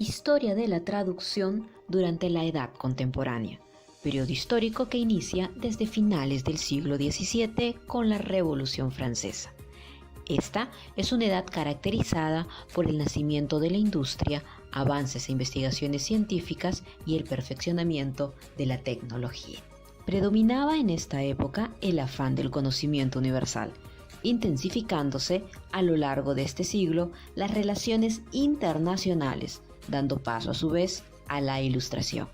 Historia de la traducción durante la Edad Contemporánea, periodo histórico que inicia desde finales del siglo XVII con la Revolución Francesa. Esta es una edad caracterizada por el nacimiento de la industria, avances e investigaciones científicas y el perfeccionamiento de la tecnología. Predominaba en esta época el afán del conocimiento universal, intensificándose a lo largo de este siglo las relaciones internacionales, dando paso a su vez a la Ilustración.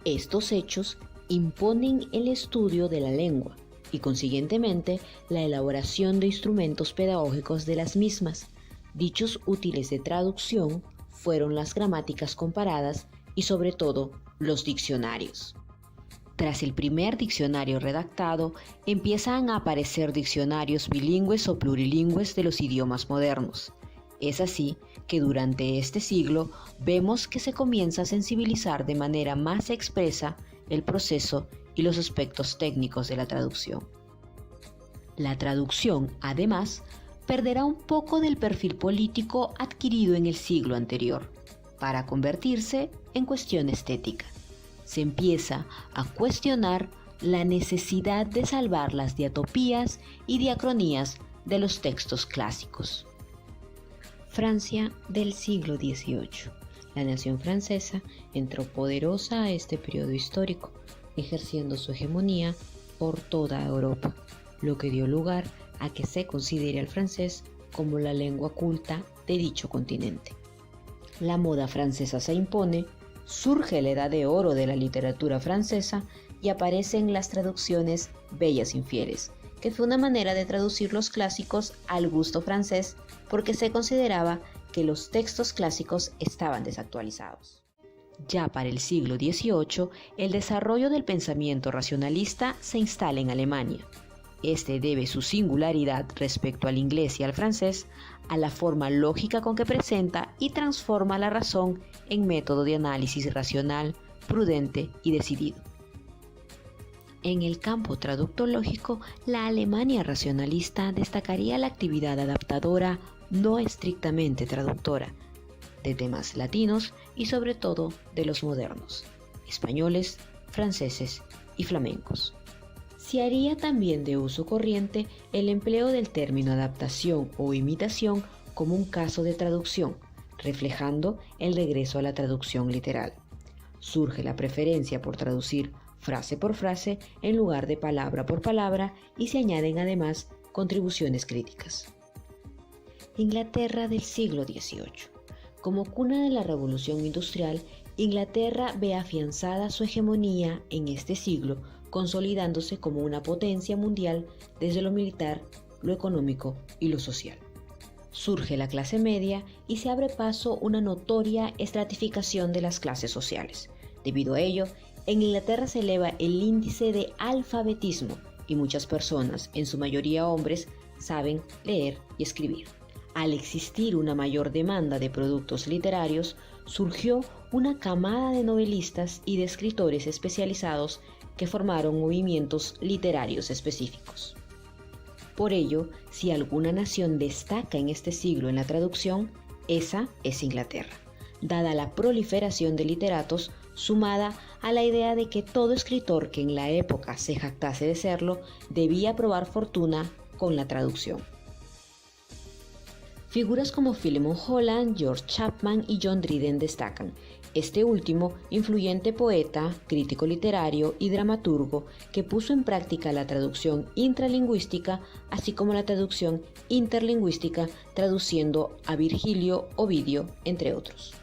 Estos hechos imponen el estudio de la lengua y consiguientemente la elaboración de instrumentos pedagógicos de las mismas. Dichos útiles de traducción fueron las gramáticas comparadas y sobre todo los diccionarios. Tras el primer diccionario redactado, empiezan a aparecer diccionarios bilingües o plurilingües de los idiomas modernos. Es así que durante este siglo vemos que se comienza a sensibilizar de manera más expresa el proceso y los aspectos técnicos de la traducción. La traducción, además, perderá un poco del perfil político adquirido en el siglo anterior, para convertirse en cuestión estética. Se empieza a cuestionar la necesidad de salvar las diatopías y diacronías de los textos clásicos. Francia del siglo XVIII. La nación francesa entró poderosa a este periodo histórico, ejerciendo su hegemonía por toda Europa, lo que dio lugar a que se considere al francés como la lengua culta de dicho continente. La moda francesa se impone, surge la edad de oro de la literatura francesa y aparecen las traducciones bellas infieles, que fue una manera de traducir los clásicos al gusto francés porque se consideraba que los textos clásicos estaban desactualizados. Ya para el siglo XVIII, el desarrollo del pensamiento racionalista se instala en Alemania. Este debe su singularidad respecto al inglés y al francés a la forma lógica con que presenta y transforma la razón en método de análisis racional, prudente y decidido. En el campo traductológico, la Alemania racionalista destacaría la actividad adaptadora, no estrictamente traductora, de temas latinos y sobre todo de los modernos, españoles, franceses y flamencos. Se haría también de uso corriente el empleo del término adaptación o imitación como un caso de traducción, reflejando el regreso a la traducción literal. Surge la preferencia por traducir frase por frase en lugar de palabra por palabra y se añaden además contribuciones críticas. Inglaterra del siglo XVIII. Como cuna de la Revolución Industrial, Inglaterra ve afianzada su hegemonía en este siglo, consolidándose como una potencia mundial desde lo militar, lo económico y lo social. Surge la clase media y se abre paso una notoria estratificación de las clases sociales. Debido a ello, en Inglaterra se eleva el índice de alfabetismo y muchas personas, en su mayoría hombres, saben leer y escribir. Al existir una mayor demanda de productos literarios, surgió una camada de novelistas y de escritores especializados que formaron movimientos literarios específicos. Por ello, si alguna nación destaca en este siglo en la traducción, esa es Inglaterra, dada la proliferación de literatos sumada a la idea de que todo escritor que en la época se jactase de serlo debía probar fortuna con la traducción. Figuras como Philemon Holland, George Chapman y John Dryden destacan, este último influyente poeta, crítico literario y dramaturgo que puso en práctica la traducción intralingüística, así como la traducción interlingüística, traduciendo a Virgilio, Ovidio, entre otros.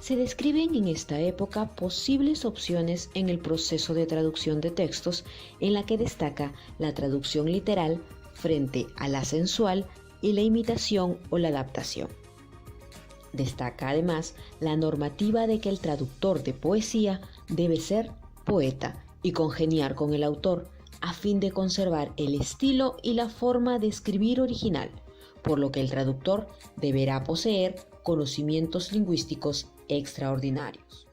Se describen en esta época posibles opciones en el proceso de traducción de textos, en la que destaca la traducción literal frente a la sensual y la imitación o la adaptación. Destaca además la normativa de que el traductor de poesía debe ser poeta y congeniar con el autor a fin de conservar el estilo y la forma de escribir original, por lo que el traductor deberá poseer conocimientos lingüísticos extraordinarios.